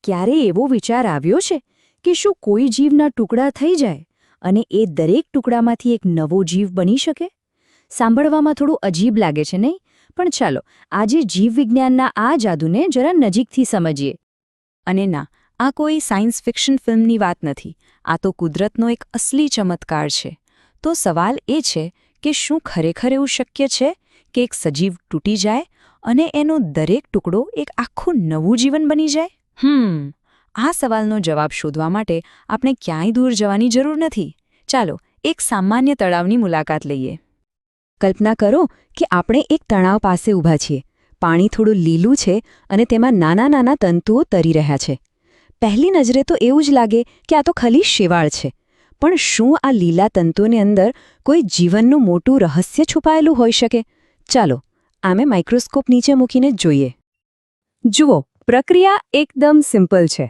ક્યારે એવો વિચાર આવ્યો છે કે શું કોઈ જીવના ટુકડા થઈ જાય અને એ દરેક ટુકડામાંથી એક નવો જીવ બની શકે? સાંભળવામાં થોડું અજીબ લાગે છે નહીં? પણ ચાલો આજે જીવવિજ્ઞાનના આ જાદુને જરા નજીકથી સમજીએ. અને ના, આ કોઈ સાયન્સ ફિક્શન ફિલ્મની વાત નથી. આ તો કુદરતનો એક અસલી ચમત્કાર છે. તો સવાલ એ છે કે શું ખરેખર એવું શક્ય છે કે એક સજીવ તૂટી જાય અને એનો દરેક ટુકડો એક આખું નવું જીવન બની જાય? આ સવાલનો જવાબ શોધવા માટે આપણે ક્યાંય દૂર જવાની જરૂર નથી. ચાલો એક સામાન્ય તળાવની મુલાકાત લઈએ. કલ્પના કરો કે આપણે એક તળાવ પાસે ઊભા છીએ. પાણી થોડું લીલું છે અને તેમાં નાના નાના તંતુઓ તરી રહ્યા છે. પહેલી નજરે તો એવું જ લાગે કે આ તો ખાલી શેવાળ છે. પણ શું આ લીલા તંતુઓની અંદર કોઈ જીવનનું મોટું રહસ્ય છુપાયેલું હોઈ શકે? ચાલો આમે માઇક્રોસ્કોપ નીચે મૂકીને જ જોઈએ. જુઓ, પ્રક્રિયા એકદમ સિમ્પલ છે.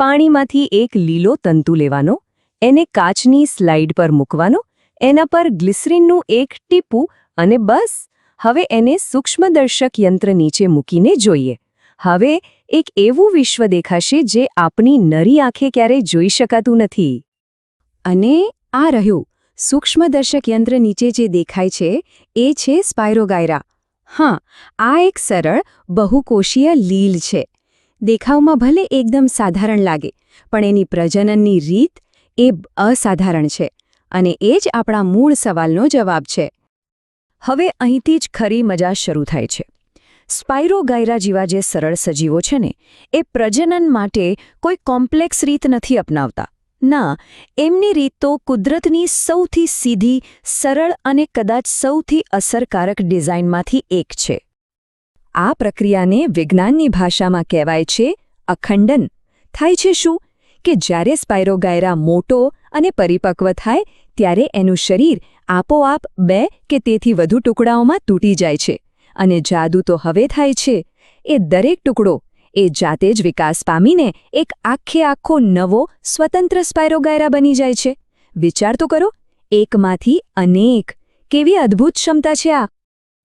પાણીમાંથી એક લીલો તંતુ લેવાનો, એને કાચની સ્લાઇડ પર મૂકવાનો, એના પર ગ્લિસરીનનું એક ટીપું અને બસ. હવે એને સૂક્ષ્મદર્શક યંત્ર નીચે મૂકીને જોઈએ. હવે એક એવું વિશ્વ દેખાશે જે આપણી નરી આંખે ક્યારેય જોઈ શકાતું નથી. અને આ રહ્યું સૂક્ષ્મદર્શક યંત્ર નીચે જે દેખાય છે એ છે સ્પાયરોગાયરા. હા, આ એક સરળ બહુકોષીય લીલ છે. દેખાવમાં ભલે એકદમ સાધારણ લાગે, પણ એની પ્રજનનની રીત એ અસાધારણ છે. અને એ જ આપણા મૂળ સવાલનો જવાબ છે. હવે અહીંથી જ ખરી મજા શરૂ થાય છે. સ્પાયરોગાયરા જેવા જે સરળ સજીવો છે ને, એ પ્રજનન માટે કોઈ કોમ્પ્લેક્સ રીત નથી અપનાવતા. ના, એમની રીત તો કુદરતની સૌથી સીધી, સરળ અને કદાચ સૌથી અસરકારક ડિઝાઇનમાંથી એક છે. આ પ્રક્રિયાને વિજ્ઞાનની ભાષામાં કહેવાય છે અખંડન. થાય છે શું કે જ્યારે સ્પાયરોગાયરા મોટો અને પરિપક્વ થાય ત્યારે એનું શરીર આપોઆપ 2 કે તેથી વધુ ટુકડાઓમાં તૂટી જાય છે. અને જાદુ તો હવે થાય છે. એ દરેક ટુકડો એ જાતે જ વિકાસ પામીને એક આખો નવો સ્વતંત્ર સ્પાયરોગાયરા બની જાય છે. વિચાર તો કરો, એકમાંથી અનેક. કેવી અદ્ભુત ક્ષમતા છે આ!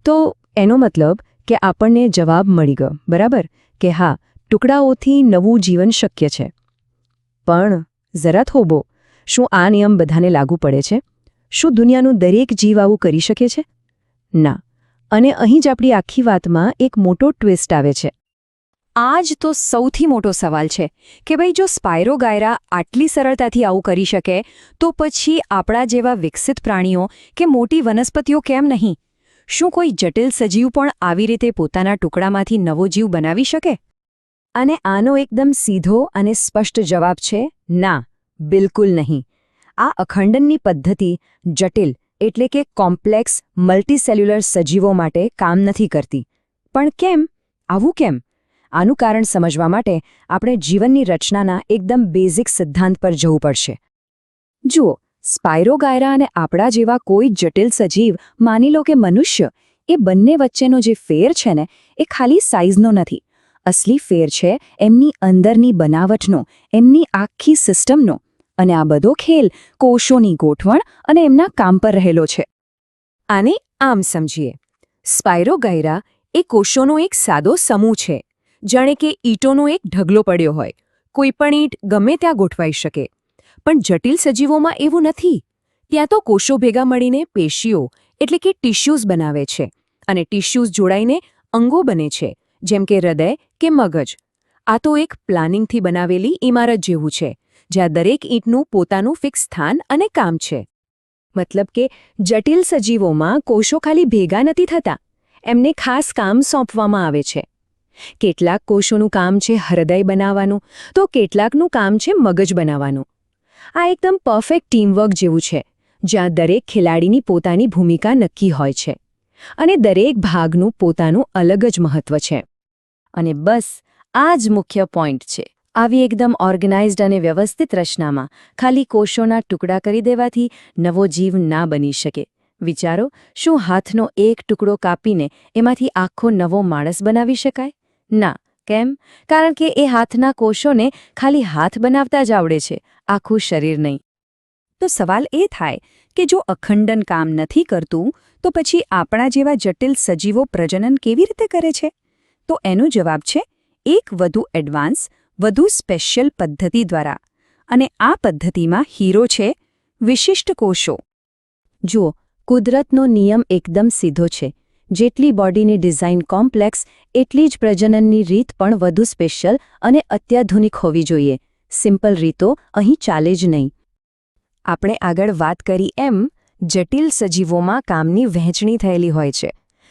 તો એનો મતલબ કે આપણને જવાબ મળી ગયો, બરાબર? કે હા, ટુકડાઓથી નવું જીવન શક્ય છે. પણ જરા થોભો, શું આ નિયમ બધાને લાગુ પડે છે? શું દુનિયાનું દરેક જીવ આવું કરી શકે છે? ના. અને અહીં જ આપણી આખી વાતમાં એક મોટો ટ્વિસ્ટ આવે છે. આ જ તો સૌથી મોટો સવાલ છે કે ભાઈ, જો સ્પાયરોગાયરા આટલી સરળતાથી આવું કરી શકે તો પછી આપણા જેવા વિકસિત પ્રાણીઓ કે મોટી વનસ્પતિઓ કેમ નહીં? શું કોઈ જટિલ સજીવ પણ આવી રીતે પોતાના ટુકડામાંથી નવો જીવ બનાવી શકે? અને આનો એકદમ સીધો અને સ્પષ્ટ જવાબ છે ના, બિલકુલ નહીં. આ અખંડનની પદ્ધતિ જટિલ એટલે કે કોમ્પ્લેક્સ મલ્ટીસેલ્યુલર સજીવો માટે કામ નથી કરતી. પણ કેમ? આવું કેમ? આનું કારણ સમજવા માટે આપણે જીવનની રચનાના એકદમ બેઝિક સિદ્ધાંત પર જવું પડશે. જુઓ, સ્પાયરોગાયરા અને આપણા જેવા કોઈ જટિલ સજીવ, માની લો કે મનુષ્ય, એ બંને વચ્ચેનો જે ફેર છે ને, એ ખાલી સાઇઝનો નથી. અસલી ફેર છે એમની અંદરની બનાવટનો, એમની આખી સિસ્ટમનો. અને આ બધો ખેલ કોષોની ગોઠવણ અને એમના કામ પર રહેલો છે. આને આમ સમજીએ. સ્પાયરોગાયરા એ કોષોનો એક સાદો સમૂહ છે. જાણે કે ઈંટોનો એક ઢગલો પડ્યો હોય. કોઈ પણ ઈંટ ગમે ત્યાં ગોઠવાઈ શકે. પણ જટિલ સજીવોમાં એવું નથી. ત્યાં તો કોષો ભેગા મળીને પેશીઓ એટલે કે ટિશ્યુઝ બનાવે છે. અને ટિશ્યુઝ જોડાઈને અંગો બને છે, જેમ કે હૃદય કે મગજ. આ તો એક પ્લાનિંગથી બનાવેલી ઇમારત જેવું છે, જ્યાં દરેક ઈંટનું પોતાનું ફિક્સ સ્થાન અને કામ છે. મતલબ કે જટિલ સજીવોમાં કોષો ખાલી ભેગા નથી થતા, એમને ખાસ કામ સોંપવામાં આવે છે. કેટલાક કોષોનું કામ છે હૃદય બનાવવાનું, તો કેટલાકનું કામ છે મગજ બનાવવાનું. આ એકદમ પરફેક્ટ ટીમવર્ક જેવું છે, જ્યાં દરેક ખેલાડીની પોતાની ભૂમિકા નક્કી હોય છે. અને દરેક ભાગનું પોતાનું અલગ જ મહત્વ છે. અને બસ આ જ મુખ્ય પોઈન્ટ છે. આવી એકદમ ઓર્ગેનાઇઝ્ડ અને વ્યવસ્થિત રચનામાં ખાલી કોષોના ટુકડા કરી દેવાથી નવો જીવ ના બની શકે. વિચારો, શું હાથનો એક ટુકડો કાપીને એમાંથી આખો નવો માણસ બનાવી શકાય? ના. કેમ? કારણ કે એ હાથના કોષોને ખાલી હાથ બનાવતા જ આવડે છે, આખું શરીર નહીં. તો સવાલ એ થાય કે જો અખંડન કામ નથી કરતું, તો પછી આપણા જેવા જટિલ સજીવો પ્રજનન કેવી રીતે કરે છે? તો એનો જવાબ છે એક વધુ એડવાન્સ, વધુ સ્પેશિયલ પદ્ધતિ દ્વારા. અને આ પદ્ધતિમાં હીરો છે વિશિષ્ટ કોષો. જુઓ, કુદરતનો નિયમ એકદમ સીધો છે. જેટલી બોડીની ડિઝાઇન કોમ્પ્લેક્સ, એટલી જ પ્રજનનની રીત પણ વધુ સ્પેશિયલ અને અત્યાધુનિક હોવી જોઈએ. સિમ્પલ રીતો અહીં ચાલે જ નહીં. આપણે આગળ વાત કરી એમ જટિલ સજીવોમાં કામની વહેંચણી થયેલી હોય છે.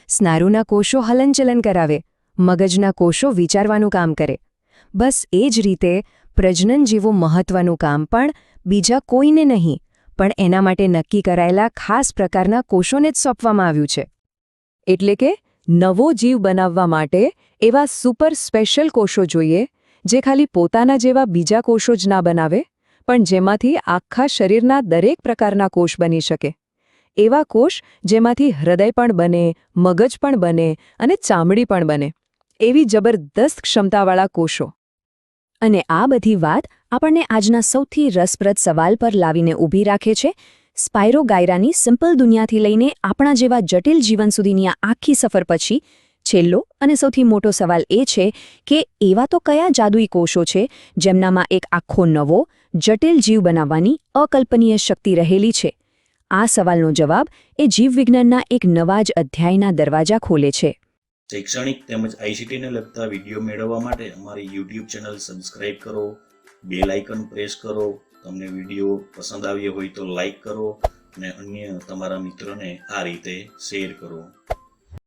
સ્નાયુના કોષો હલનચલન કરાવે, મગજના કોષો વિચારવાનું કામ કરે. બસ એ જ રીતે પ્રજનન જેવું મહત્વનું કામ પણ બીજા કોઈને નહીં, પણ એના માટે નક્કી કરાયેલા ખાસ પ્રકારના કોષોને જ સોંપવામાં આવ્યું છે. એટલે કે નવો જીવ બનાવવા માટે એવા સુપર સ્પેશિયલ કોષો જોઈએ, જે ખાલી પોતાના જેવા બીજા કોષો જ ના બનાવે, પણ જેમાંથી આખા શરીરના દરેક પ્રકારના કોષ બની શકે. એવા કોષ જેમાંથી હૃદય પણ બને, મગજ પણ બને અને ચામડી પણ બને. એવી જબરદસ્ત ક્ષમતાવાળા કોષો. અને આ બધી વાત આપણને આજના સૌથી રસપ્રદ સવાલ પર લાવીને ઊભી રાખે છે. સ્પાયરોગાયરાની સિમ્પલ દુનિયાથી લઈને આપણા જેવા જટિલ જીવન સુધીની આ આખી સફર પછી છેલ્લો અને સૌથી મોટો સવાલ એ છે કે એવા તો કયા જાદુઈ કોષો છે જેમનામાં એક આખો નવો, જટિલ જીવ બનાવવાની અકલ્પનીય શક્તિ રહેલી છે? આ સવાલનો જવાબ એ જીવવિજ્ઞાનના એક નવા જ અધ્યાયના દરવાજા ખોલે છે. શૈક્ષણિક તેમજ આઈસીટીને લગતા વિડીયો મેળવવા માટે અમારી યુટ્યુબ ચેનલ સબસ્ક્રાઇબ કરો, બેલ આઇકન પ્રેસ કરો. તમને વિડીયો પસંદ આવ્યો હોય તો લાઈક કરો અને અન્ય તમારા મિત્રોને આ રીતે શેર કરો.